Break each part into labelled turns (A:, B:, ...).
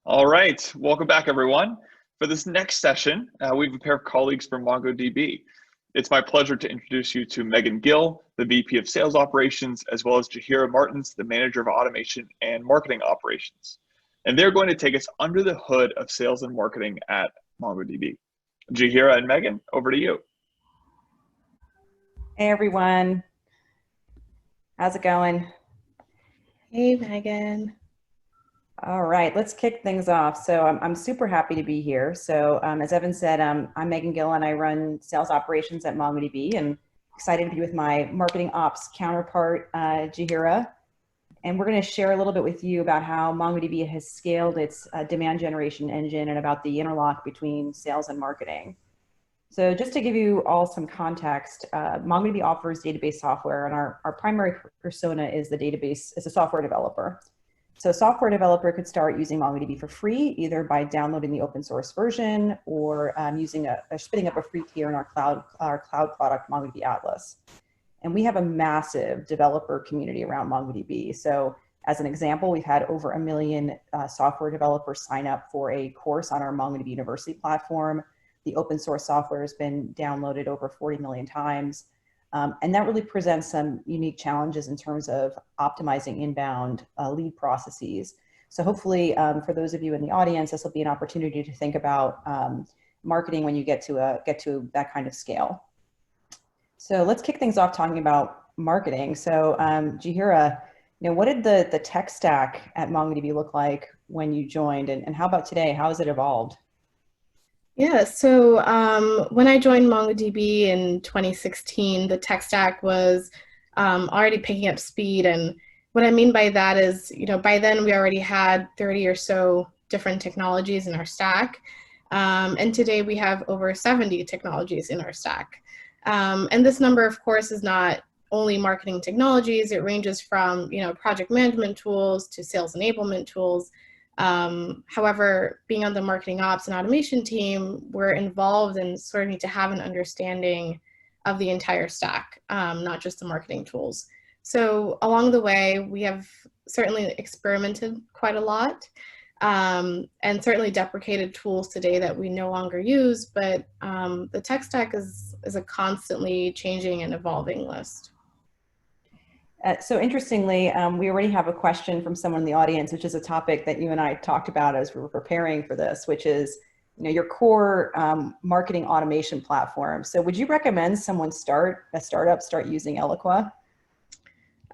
A: All right, welcome back, everyone. For this next session, we have a pair of colleagues from MongoDB. It's my pleasure to introduce you to Meghan Gill, the VP of Sales Operations, as well as Jahira Martins, the Manager of Automation and Marketing Operations. And they're going to take us under the hood of sales and marketing at MongoDB. Jahira and Meghan, over to you.
B: Hey, everyone. How's it going?
C: Hey, Meghan.
B: All right, let's kick things off. So I'm super happy to be here. So as Evan said, I'm Meghan Gill and I run sales operations at MongoDB, and excited to be with my marketing ops counterpart, Jahira. And we're going to share a little bit with you about how MongoDB has scaled its demand generation engine and about the interlock between sales and marketing. So just to give you all some context, MongoDB offers database software, and our primary persona is a software developer. So a software developer could start using MongoDB for free, either by downloading the open source version or spinning up a free tier in our cloud product, MongoDB Atlas. And we have a massive developer community around MongoDB. So as an example, we've had over 1 million software developers sign up for a course on our MongoDB University platform. The open source software has been downloaded over 40 million times. And that really presents some unique challenges in terms of optimizing inbound lead processes. So hopefully for those of you in the audience, this will be an opportunity to think about marketing when you get to that kind of scale. So let's kick things off talking about marketing. So Jahira, what did the tech stack at MongoDB look like when you joined, and how about today? How has it evolved?
C: Yeah, so when I joined MongoDB in 2016, the tech stack was already picking up speed. And what I mean by that is, by then we already had 30 or so different technologies in our stack. And today we have over 70 technologies in our stack. And this number, of course, is not only marketing technologies. It ranges from, project management tools to sales enablement tools. However, being on the marketing ops and automation team, we're involved and sort of need to have an understanding of the entire stack, not just the marketing tools. So along the way, we have certainly experimented quite a lot and certainly deprecated tools today that we no longer use, but the tech stack is a constantly changing and evolving list.
B: So interestingly, we already have a question from someone in the audience, which is a topic that you and I talked about as we were preparing for this, which is, your core marketing automation platform. So would you recommend someone start using Eloqua?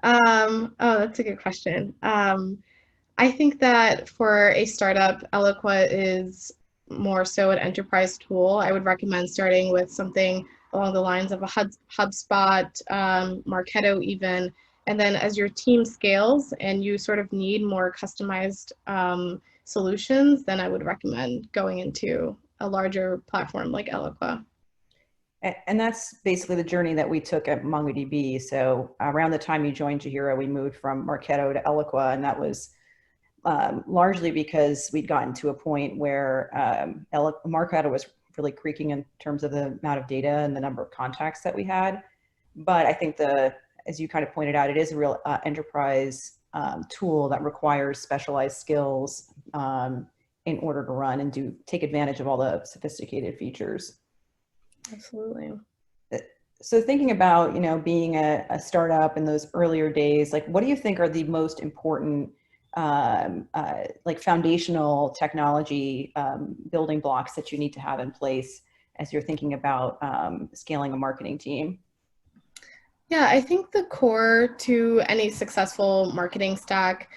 C: Oh, that's a good question. I think that for a startup, Eloqua is more so an enterprise tool. I would recommend starting with something along the lines of a HubSpot, Marketo even. And then as your team scales and you sort of need more customized solutions, then I would recommend going into a larger platform like Eloqua.
B: And that's basically the journey that we took at MongoDB. So around the time you joined Jahira, we moved from Marketo to Eloqua, and that was largely because we'd gotten to a point where Marketo was really creaking in terms of the amount of data and the number of contacts that we had. But I think as you kind of pointed out, it is a real enterprise tool that requires specialized skills in order to run and take advantage of all the sophisticated features.
C: Absolutely.
B: So thinking about, being a startup in those earlier days, like what do you think are the most important foundational technology building blocks that you need to have in place as you're thinking about scaling a marketing team?
C: Yeah, I think the core to any successful marketing stack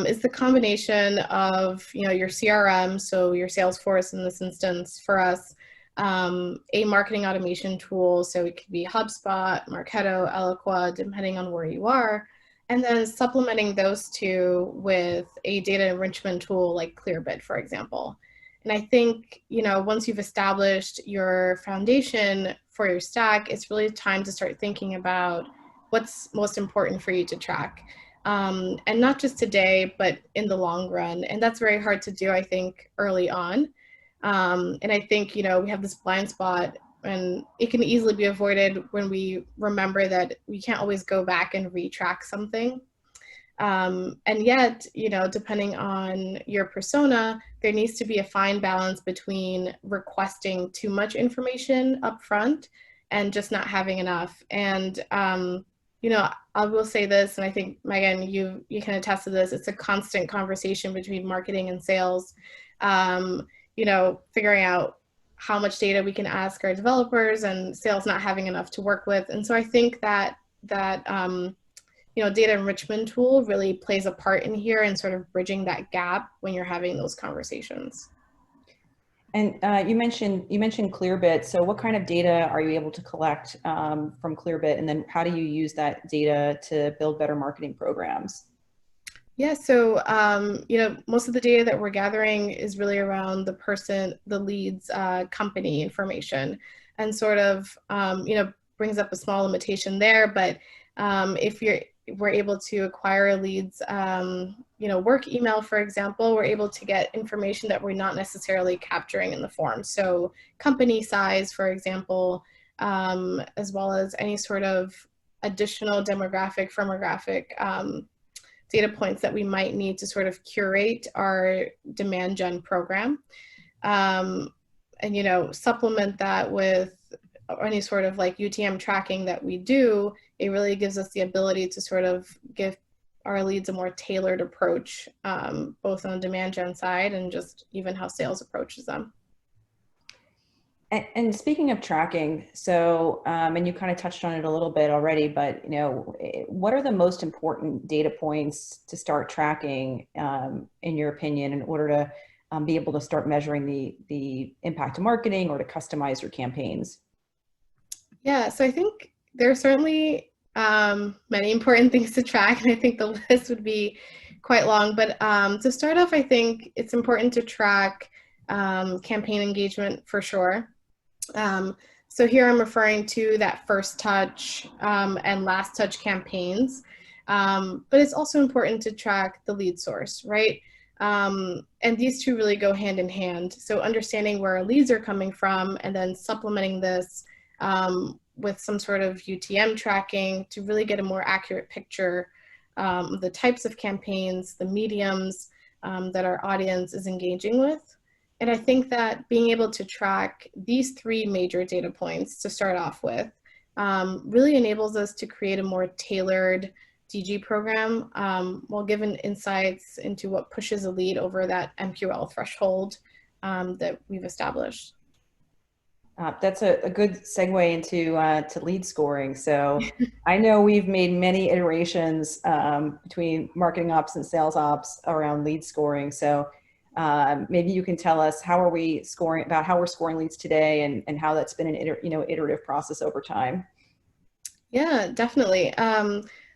C: is the combination of, your CRM, so your Salesforce in this instance for us, a marketing automation tool, so it could be HubSpot, Marketo, Eloqua, depending on where you are, and then supplementing those two with a data enrichment tool like Clearbit, for example. And I think, once you've established your foundation for your stack, it's really time to start thinking about what's most important for you to track. And not just today, but in the long run. And that's very hard to do, I think, early on. And I think, we have this blind spot, and it can easily be avoided when we remember that we can't always go back and retrack something. And yet, depending on your persona, there needs to be a fine balance between requesting too much information upfront and just not having enough. And, I will say this, and I think, Megan, you can attest to this, it's a constant conversation between marketing and sales, figuring out how much data we can ask our developers and sales not having enough to work with. And so I think that data enrichment tool really plays a part in here and sort of bridging that gap when you're having those conversations.
B: And you mentioned Clearbit. So what kind of data are you able to collect from Clearbit? And then how do you use that data to build better marketing programs?
C: Yeah, so, most of the data that we're gathering is really around the lead's company information, and sort of, brings up a small limitation there. But if we're able to acquire a lead's, work email, for example, we're able to get information that we're not necessarily capturing in the form. So company size, for example, as well as any sort of additional demographic, firmographic data points that we might need to sort of curate our demand gen program, and supplement that with any sort of like UTM tracking that we do. It really gives us the ability to sort of give our leads a more tailored approach, both on the demand gen side and just even how sales approaches them.
B: And speaking of tracking, so, and you kind of touched on it a little bit already, but, what are the most important data points to start tracking, in your opinion, in order to be able to start measuring the impact of marketing or to customize your campaigns?
C: Yeah, so I think there are certainly many important things to track, and I think the list would be quite long. But to start off, I think it's important to track campaign engagement for sure. So here I'm referring to that first touch and last touch campaigns, but it's also important to track the lead source, right? And these two really go hand in hand. So understanding where our leads are coming from and then supplementing this with some sort of UTM tracking to really get a more accurate picture of the types of campaigns, the mediums that our audience is engaging with. And I think that being able to track these three major data points to start off with really enables us to create a more tailored DG program while giving insights into what pushes a lead over that MQL threshold that we've established.
B: That's a good segue into to lead scoring. So I know we've made many iterations between marketing ops and sales ops around lead scoring. So maybe you can tell us how we're scoring leads today and how that's been an iterative process over time.
C: Yeah, definitely.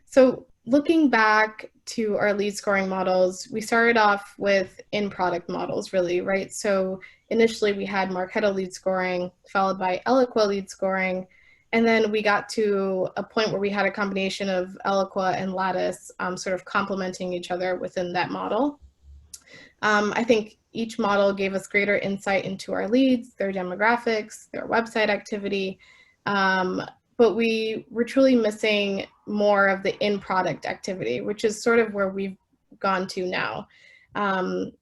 C: So looking back to our lead scoring models, we started off with in-product models, really, right? So initially we had Marketo lead scoring, followed by Eloqua lead scoring, and then we got to a point where we had a combination of Eloqua and Lattice sort of complementing each other within that model. I think each model gave us greater insight into our leads, their demographics, their website activity, but we were truly missing more of the in-product activity, which is sort of where we've gone to now. And,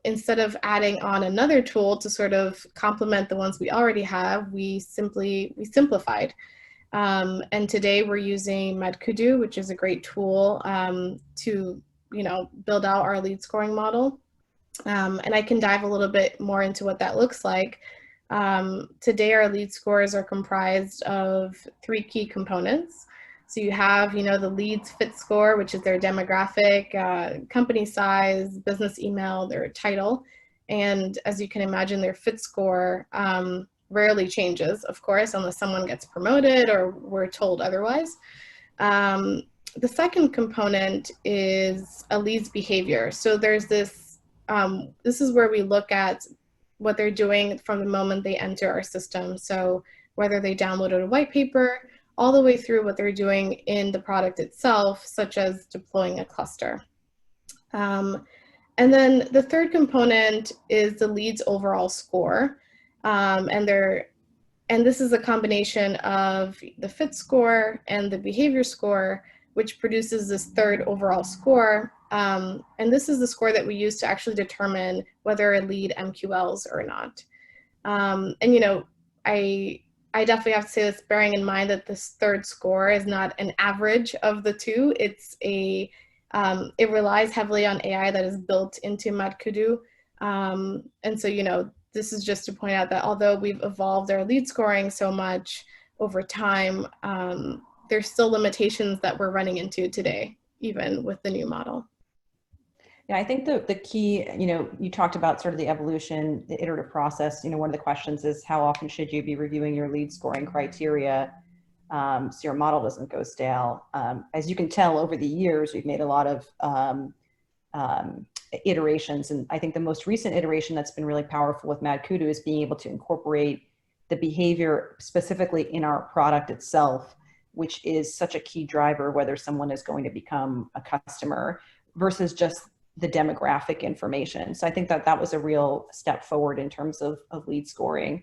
C: instead of adding on another tool to sort of complement the ones we already have, we simplified. And today we're using MedKudu, which is a great tool to build out our lead scoring model. And I can dive a little bit more into what that looks like. Today our lead scores are comprised of three key components. So you have, the leads fit score, which is their demographic, company size, business email, their title. And as you can imagine, their fit score rarely changes, of course, unless someone gets promoted or we're told otherwise. The second component is a lead's behavior. So there's this is where we look at what they're doing from the moment they enter our system. So whether they downloaded a white paper, all the way through what they're doing in the product itself, such as deploying a cluster. And then the third component is the lead's overall score. And this is a combination of the fit score and the behavior score, which produces this third overall score. And this is the score that we use to actually determine whether a lead MQLs or not. And, you know, I definitely have to say this, bearing in mind that this third score is not an average of the two. It's a, it relies heavily on AI that is built into MadKudu. And so, you know, this is just to point out that although we've evolved our lead scoring so much over time, there's still limitations that we're running into today, even with the new model.
B: Yeah, I think the key, you know, you talked about sort of the evolution, the iterative process. You know, one of the questions is how often should you be reviewing your lead scoring criteria so your model doesn't go stale? As you can tell, over the years, we've made a lot of iterations. And I think the most recent iteration that's been really powerful with MadKudu is being able to incorporate the behavior specifically in our product itself, which is such a key driver, whether someone is going to become a customer versus just the demographic information. So I think that that was a real step forward in terms of lead scoring.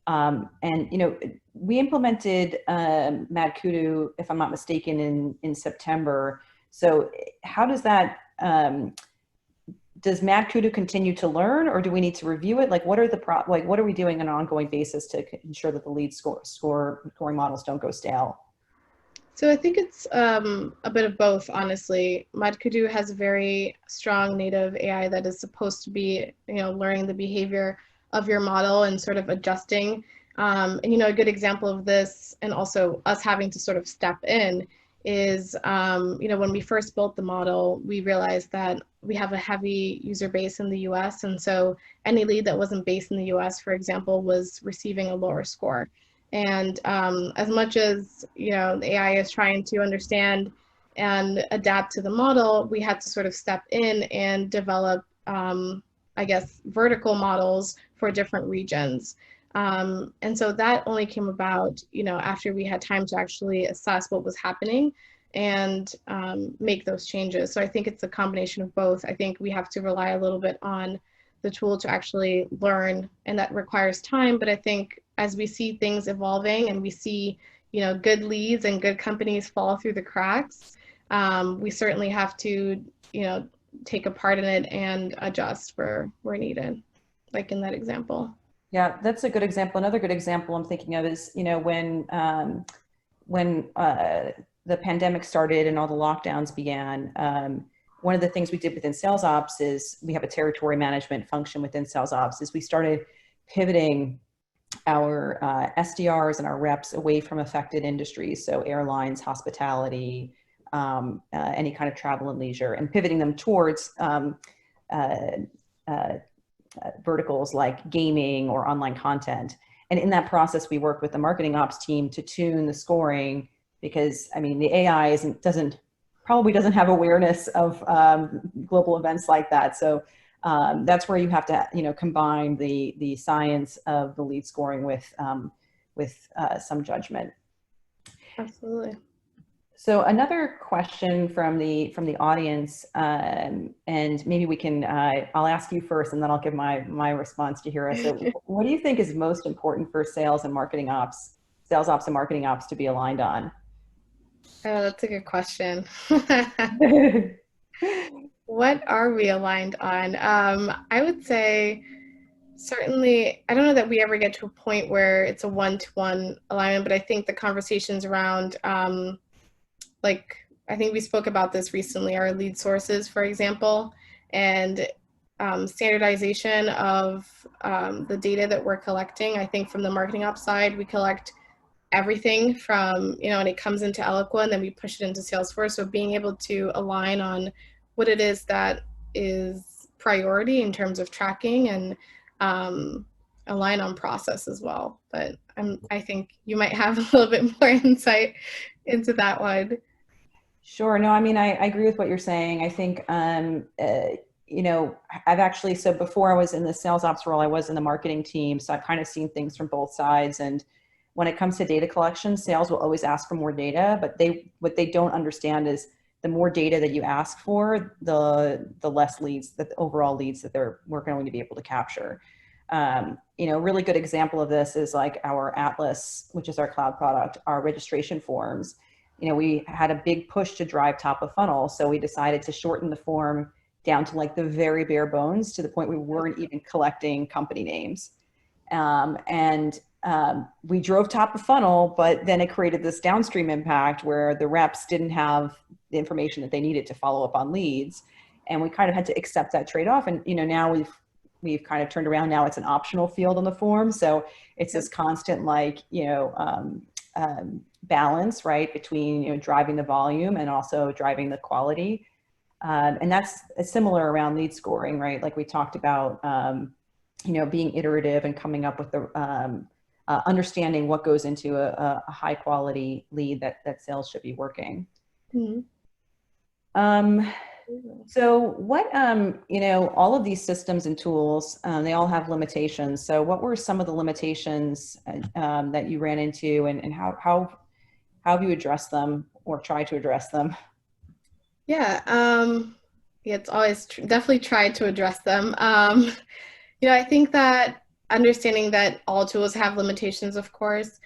B: And, you know, we implemented MadKudu, if I'm not mistaken, in September. So how does that, does MadKudu continue to learn, or do we need to review it? Like, what are the what are we doing on an ongoing basis to ensure that the lead scoring models don't go stale?
C: So I think it's a bit of both, honestly. MadKudu has a very strong native AI that is supposed to be, you know, learning the behavior of your model and sort of adjusting. And, you know, a good example of this, and also us having to sort of step in, is, you know, when we first built the model, we realized that we have a heavy user base in the US. And so any lead that wasn't based in the US, for example, was receiving a lower score. And as much as, you know, the AI is trying to understand and adapt to the model, we had to sort of step in and develop, I guess, vertical models for different regions. And so that only came about, you know, after we had time to actually assess what was happening and make those changes. So I think it's a combination of both. I think we have to rely a little bit on the tool to actually learn, and that requires time. But I think as we see things evolving and we see, you know, good leads and good companies fall through the cracks, we certainly have to, you know, take a part in it and adjust where needed, like in that example.
B: Yeah, that's a good example. Another good example I'm thinking of is, you know, when the pandemic started and all the lockdowns began, one of the things we did within sales ops is we have a territory management function within sales ops is we started pivoting our SDRs and our reps away from affected industries. So airlines, hospitality, any kind of travel and leisure, and pivoting them towards verticals like gaming or online content. And in that process, we work with the marketing ops team to tune the scoring because, I mean, the AI probably doesn't have awareness of global events like that. So that's where you have to, you know, combine the science of the lead scoring with some judgment.
C: Absolutely.
B: So another question from the audience, and maybe we can, I'll ask you first and then I'll give my response to Jahira. So what do you think is most important for sales ops and marketing ops to be aligned on?
C: Oh, that's a good question. What are we aligned on? I would say certainly, I don't know that we ever get to a point where it's a one-to-one alignment, but I think the conversations around, like, I think we spoke about this recently, our lead sources, for example, and standardization of the data that we're collecting. I think from the marketing ops side, we collect everything from, you know, and it comes into Eloqua and then we push it into Salesforce. So being able to align on what it is that is priority in terms of tracking and align on process as well. But I think you might have a little bit more insight into that one.
B: Sure. No, I mean, I agree with what you're saying. I think, you know, I've actually, so before I was in the sales ops role, I was in the marketing team. So I've kind of seen things from both sides. And when it comes to data collection, sales will always ask for more data, but what they don't understand is the more data that you ask for, the less leads, the overall leads that we're going to be able to capture. You know, a really good example of this is like our Atlas, which is our cloud product, our registration forms. we had a big push to drive top of funnel. So we decided to shorten the form down to like the very bare bones, to the point we weren't even collecting company names. We drove top of funnel, but then it created this downstream impact where the reps didn't have the information that they needed to follow up on leads. And we kind of had to accept that trade-off. And, now we've kind of turned around. Now it's an optional field on the form. So it's this constant, like, balance, right, between, driving the volume and also driving the quality. And that's similar around lead scoring, right? Like we talked about, being iterative and coming up with the, understanding what goes into a high quality lead that sales should be working.
C: Mm-hmm.
B: So what, all of these systems and tools, they all have limitations. So what were some of the limitations that you ran into, and how have you addressed them or tried to address them?
C: Yeah, it's always definitely tried to address them. I think that understanding that all tools have limitations, of course,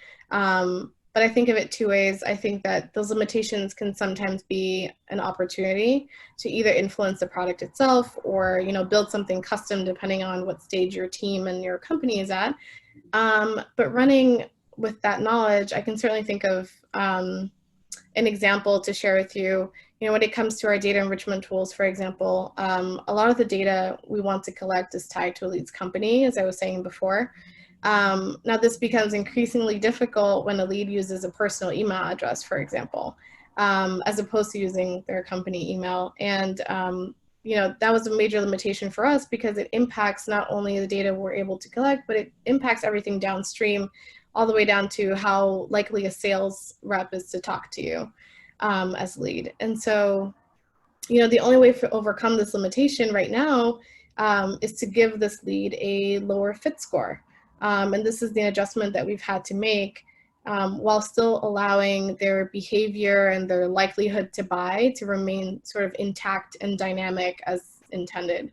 C: but I think of it two ways. I think that those limitations can sometimes be an opportunity to either influence the product itself or, build something custom depending on what stage your team and your company is at. But running with that knowledge, I can certainly think of an example to share with you. When it comes to our data enrichment tools, for example, a lot of the data we want to collect is tied to a lead's company, as I was saying before. Now this becomes increasingly difficult when a lead uses a personal email address, for example, as opposed to using their company email. And, that was a major limitation for us because it impacts not only the data we're able to collect, but it impacts everything downstream, all the way down to how likely a sales rep is to talk to you as lead. And so, the only way to overcome this limitation right now is to give this lead a lower fit score. And this is the adjustment that we've had to make while still allowing their behavior and their likelihood to buy to remain sort of intact and dynamic as intended.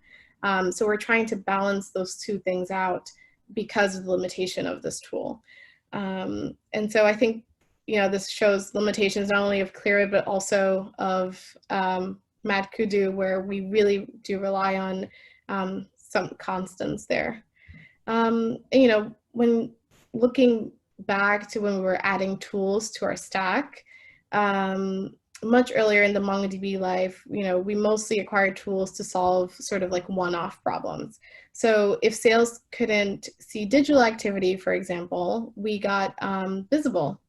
C: So we're trying to balance those two things out because of the limitation of this tool. And so I think, this shows limitations not only of Clear, but also of Mad Kudu, where we really do rely on some constants there. When looking back to when we were adding tools to our stack, much earlier in the MongoDB life, we mostly acquired tools to solve sort of like one-off problems. So if sales couldn't see digital activity, for example, we got Visible,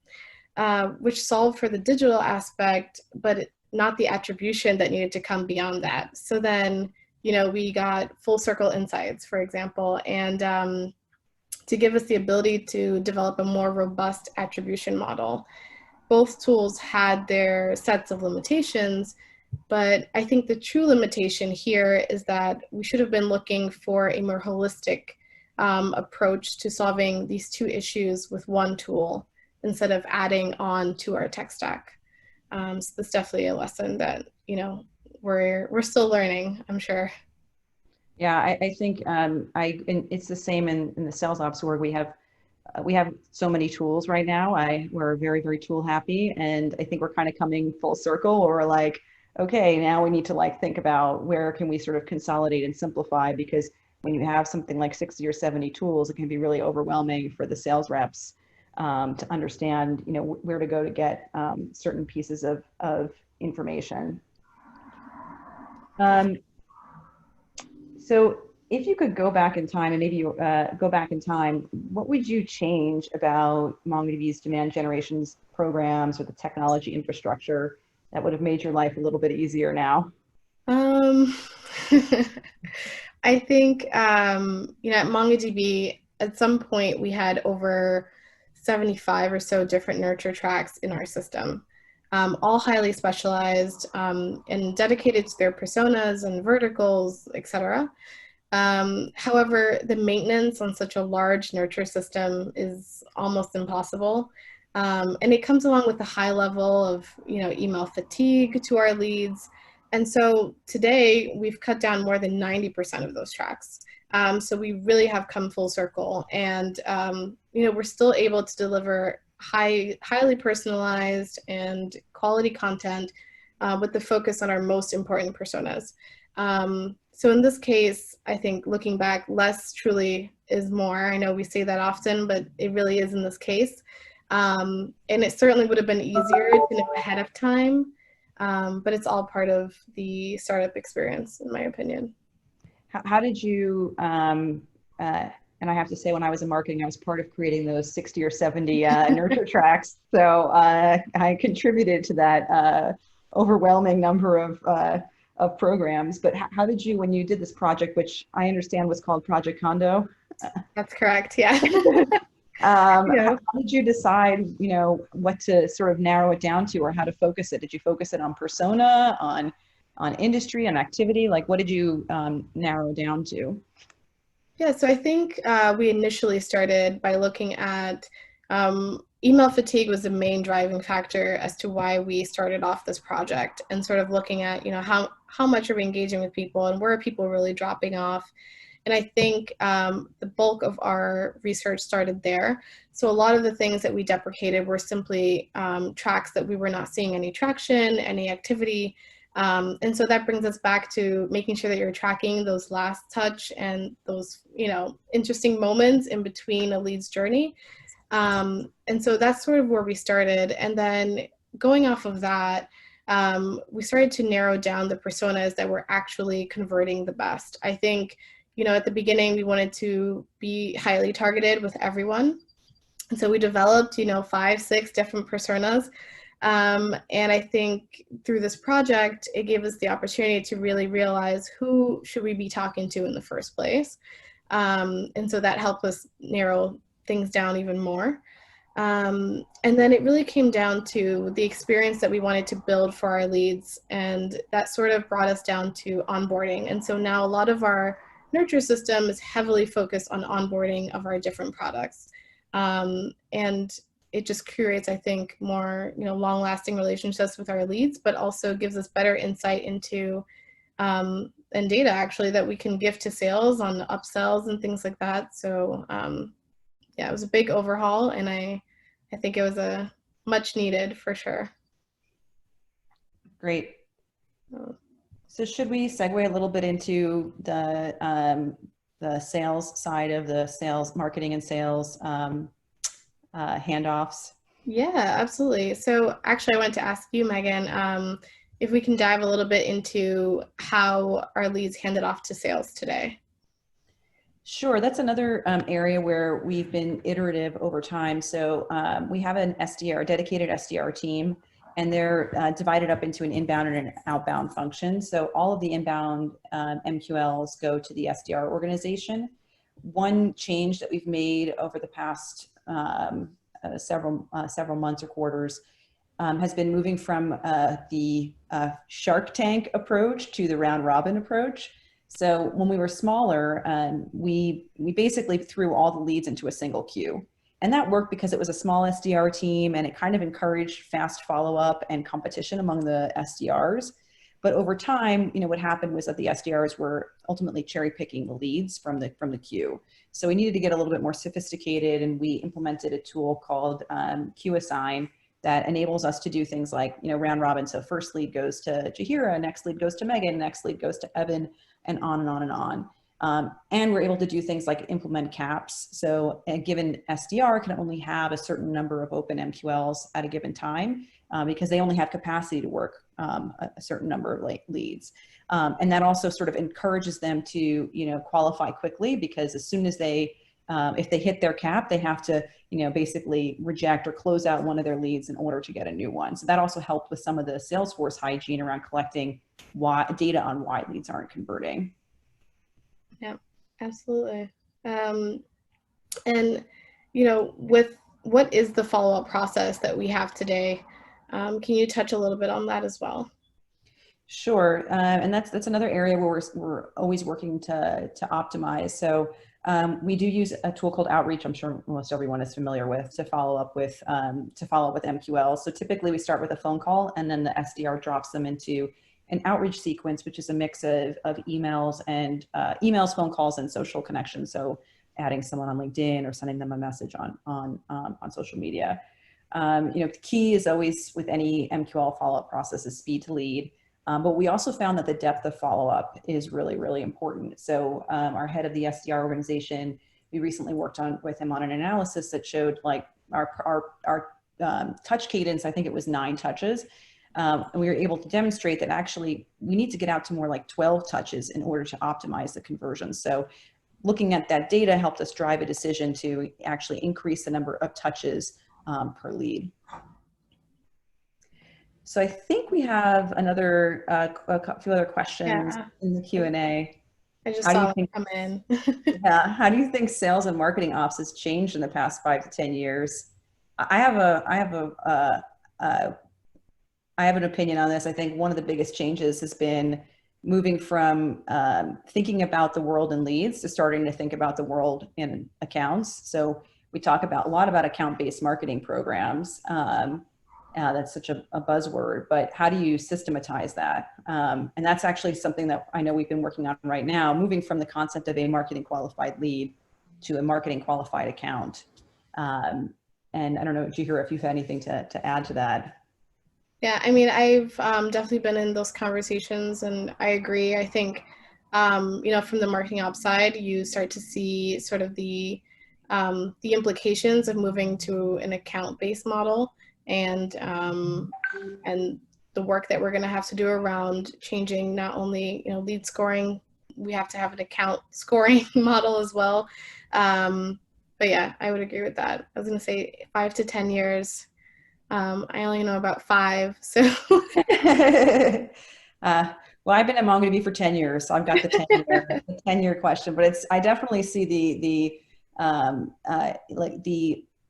C: which solved for the digital aspect, but not the attribution that needed to come beyond that. So then, we got Full Circle Insights, for example, and to give us the ability to develop a more robust attribution model. Both tools had their sets of limitations, but I think the true limitation here is that we should have been looking for a more holistic approach to solving these two issues with one tool instead of adding on to our tech stack. So that's definitely a lesson that, we're still learning, I'm sure.
B: Yeah, I think it's the same in the sales ops org. We have so many tools right now. We're very, very tool happy. And I think we're kind of coming full circle, or we're like, okay, now we need to think about where can we sort of consolidate and simplify, because when you have something like 60 or 70 tools, it can be really overwhelming for the sales reps to understand, where to go to get certain pieces of information. So if you could go back in time, and maybe you go back in time, what would you change about MongoDB's demand generations programs or the technology infrastructure that would have made your life a little bit easier now?
C: I think, at MongoDB, at some point we had over 75 or so different nurture tracks in our system, all highly specialized and dedicated to their personas and verticals, etc. However, the maintenance on such a large nurture system is almost impossible. And it comes along with a high level of, email fatigue to our leads. And so today we've cut down more than 90% of those tracks. So we really have come full circle, and, we're still able to deliver highly personalized and quality content with the focus on our most important personas. So in this case, I think looking back, less truly is more. I know we say that often, but it really is in this case. And it certainly would have been easier to know ahead of time, but it's all part of the startup experience, in my opinion.
B: How did you, and I have to say, when I was in marketing, I was part of creating those 60 or 70 nurture tracks. So I contributed to that overwhelming number of programs. But how did you, when you did this project, which I understand was called Project Condo?
C: That's correct, yeah.
B: How did you decide, what to sort of narrow it down to, or how to focus it? Did you focus it on persona, on industry and activity? Like, what did you narrow down to?
C: Yeah, so I think we initially started by looking at email fatigue was the main driving factor as to why we started off this project, and sort of looking at, how much are we engaging with people and where are people really dropping off. And I think the bulk of our research started there. So a lot of the things that we deprecated were simply tracks that we were not seeing any traction, any activity. And so that brings us back to making sure that you're tracking those last touch and those, interesting moments in between a lead's journey. And so that's sort of where we started. And then going off of that, we started to narrow down the personas that were actually converting the best. I think, at the beginning, we wanted to be highly targeted with everyone. And so we developed, 5, 6 different personas. And I think through this project, it gave us the opportunity to really realize who should we be talking to in the first place. And so that helped us narrow things down even more. And then it really came down to the experience that we wanted to build for our leads. And that sort of brought us down to onboarding. And so now a lot of our nurture system is heavily focused on onboarding of our different products. And it just creates, I think, more, long-lasting relationships with our leads, but also gives us better insight into and data actually that we can give to sales on upsells and things like that. So yeah, it was a big overhaul, and I think it was a much needed for sure.
B: Great. So should we segue a little bit into the sales side of the sales, marketing and sales handoffs?
C: Yeah, absolutely. So actually, I wanted to ask you, Megan, if we can dive a little bit into how our leads handed off to sales today.
B: Sure, that's another area where we've been iterative over time. So we have an SDR, a dedicated SDR team, and they're divided up into an inbound and an outbound function. So all of the inbound MQLs go to the SDR organization. One change that we've made over the past several months or quarters has been moving from the Shark Tank approach to the round robin approach. So when we were smaller, we basically threw all the leads into a single queue. And that worked because it was a small SDR team, and it kind of encouraged fast follow-up and competition among the SDRs. But over time, what happened was that the SDRs were ultimately cherry picking the leads from the queue. So we needed to get a little bit more sophisticated, and we implemented a tool called Queue Assign that enables us to do things like, round robin. So first lead goes to Jahira, next lead goes to Megan, next lead goes to Evan, and on and on and on. And we're able to do things like implement caps. So a given SDR can only have a certain number of open MQLs at a given time because they only have capacity to work a certain number of leads. And that also sort of encourages them to, qualify quickly, because as soon as they, if they hit their cap, they have to, basically reject or close out one of their leads in order to get a new one. So that also helped with some of the Salesforce hygiene around collecting data on why leads aren't converting.
C: Yeah, absolutely. And, with what is the follow-up process that we have today? Can you touch a little bit on that as well?
B: Sure, and that's another area where we're always working to optimize. So we do use a tool called Outreach. I'm sure most everyone is familiar with, to follow up with MQLs. So typically we start with a phone call, and then the SDR drops them into an outreach sequence, which is a mix of emails and emails, phone calls, and social connections. So adding someone on LinkedIn or sending them a message on social media. The key is always with any MQL follow-up process is speed to lead. But we also found that the depth of follow-up is really, really important. So our head of the SDR organization, we recently worked with him on an analysis that showed like our touch cadence, I think it was 9 touches. And we were able to demonstrate that actually we need to get out to more like 12 touches in order to optimize the conversion. So looking at that data helped us drive a decision to actually increase the number of touches per lead. So I think we have another a few other questions in the Q&A.
C: I just saw them come in.
B: Yeah, how do you think sales and marketing ops has changed in the past 5 to 10 years? I have an opinion on this. I think one of the biggest changes has been moving from thinking about the world in leads to starting to think about the world in accounts. So we talk a lot about account-based marketing programs. That's such a buzzword, but how do you systematize that? And that's actually something that I know we've been working on right now, moving from the concept of a marketing qualified lead to a marketing qualified account. And I don't know, Jahira, if you've had anything to add to that.
C: Yeah, I mean, I've definitely been in those conversations, and I agree. I think, from the marketing ops side, you start to see sort of the implications of moving to an account-based model, and the work that we're going to have to do around changing not only lead scoring, we have to have an account scoring model as well. But yeah, I would agree with that. I was going to say 5 to 10 years. I only know about 5, so.
B: Well, I've been at MongoDB for 10 years, so I've got the 10-year question. But I definitely see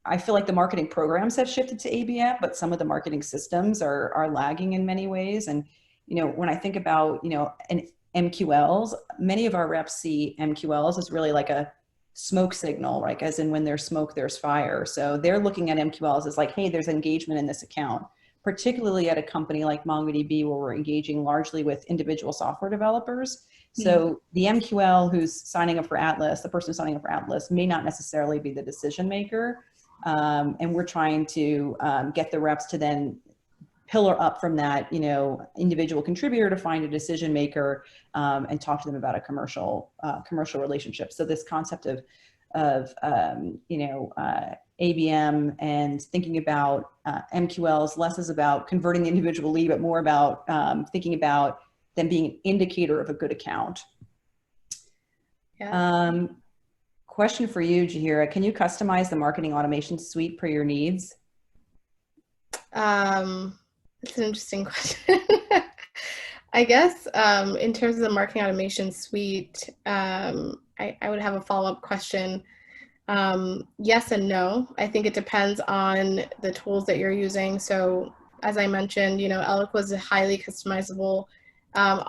B: I feel like the marketing programs have shifted to ABM, but some of the marketing systems are lagging in many ways. And when I think about MQLs, many of our reps see MQLs as really like a smoke signal, right? As in when there's smoke, there's fire. So they're looking at MQLs as like, hey, there's engagement in this account, particularly at a company like MongoDB where we're engaging largely with individual software developers. So the MQL who's signing up for Atlas, the person signing up for Atlas may not necessarily be the decision maker. And we're trying to get the reps to then pillar up from that, individual contributor to find a decision maker and talk to them about a commercial relationship. So this concept of ABM and thinking about MQLs less is about converting the individual lead, but more about thinking about them being an indicator of a good account.
C: Yeah.
B: Question for you, Jahira. Can you customize the marketing automation suite per your needs?
C: That's an interesting question. I guess in terms of the marketing automation suite, I would have a follow-up question. Yes and no. I think it depends on the tools that you're using. So as I mentioned, Eloqua is a highly customizable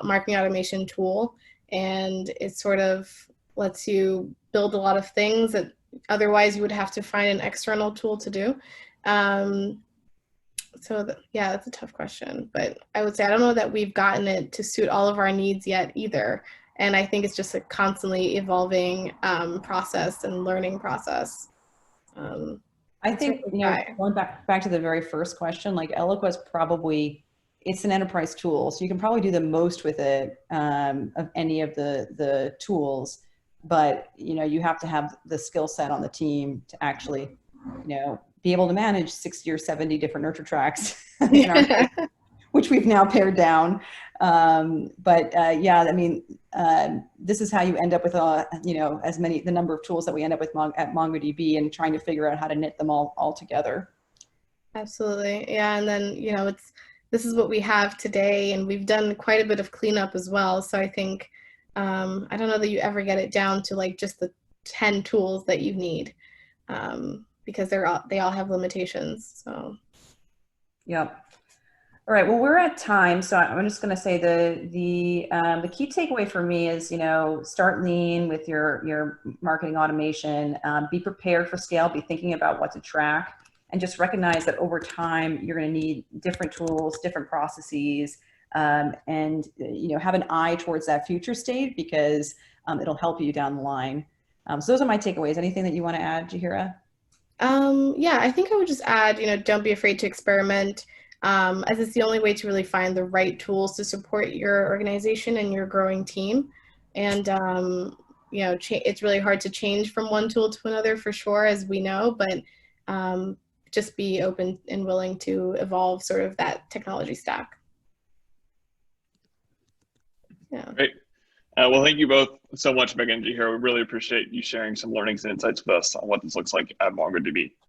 C: marketing automation tool, and it sort of lets you build a lot of things that otherwise you would have to find an external tool to do. Yeah, that's a tough question, but I would say I don't know that we've gotten it to suit all of our needs yet either. And I think it's just a constantly evolving process and learning process.
B: I think, going back to the very first question, like Eloqua is probably, it's an enterprise tool, so you can probably do the most with it of any of the tools, but you have to have the skill set on the team to actually, be able to manage 60 or 70 different nurture tracks, in our case, which we've now pared down. Yeah, I mean, this is how you end up with, the number of tools that we end up with at MongoDB, and trying to figure out how to knit them all together.
C: Absolutely. Yeah. And then, this is what we have today, and we've done quite a bit of cleanup as well. So I think, I don't know that you ever get it down to like just the 10 tools that you need, because they all have limitations. So.
B: Yep. All right. Well, we're at time, so I'm just going to say the key takeaway for me is, start lean with your marketing automation. Be prepared for scale. Be thinking about what to track, and just recognize that over time you're going to need different tools, different processes, and have an eye towards that future state, because it'll help you down the line. So those are my takeaways. Anything that you want to add, Jahira?
C: Yeah, I think I would just add, don't be afraid to experiment, as it's the only way to really find the right tools to support your organization and your growing team. And, it's really hard to change from one tool to another for sure, as we know, but just be open and willing to evolve sort of that technology stack. Yeah.
A: Great. Well, thank you both so much, Meghan and Jahira. We really appreciate you sharing some learnings and insights with us on what this looks like at MongoDB.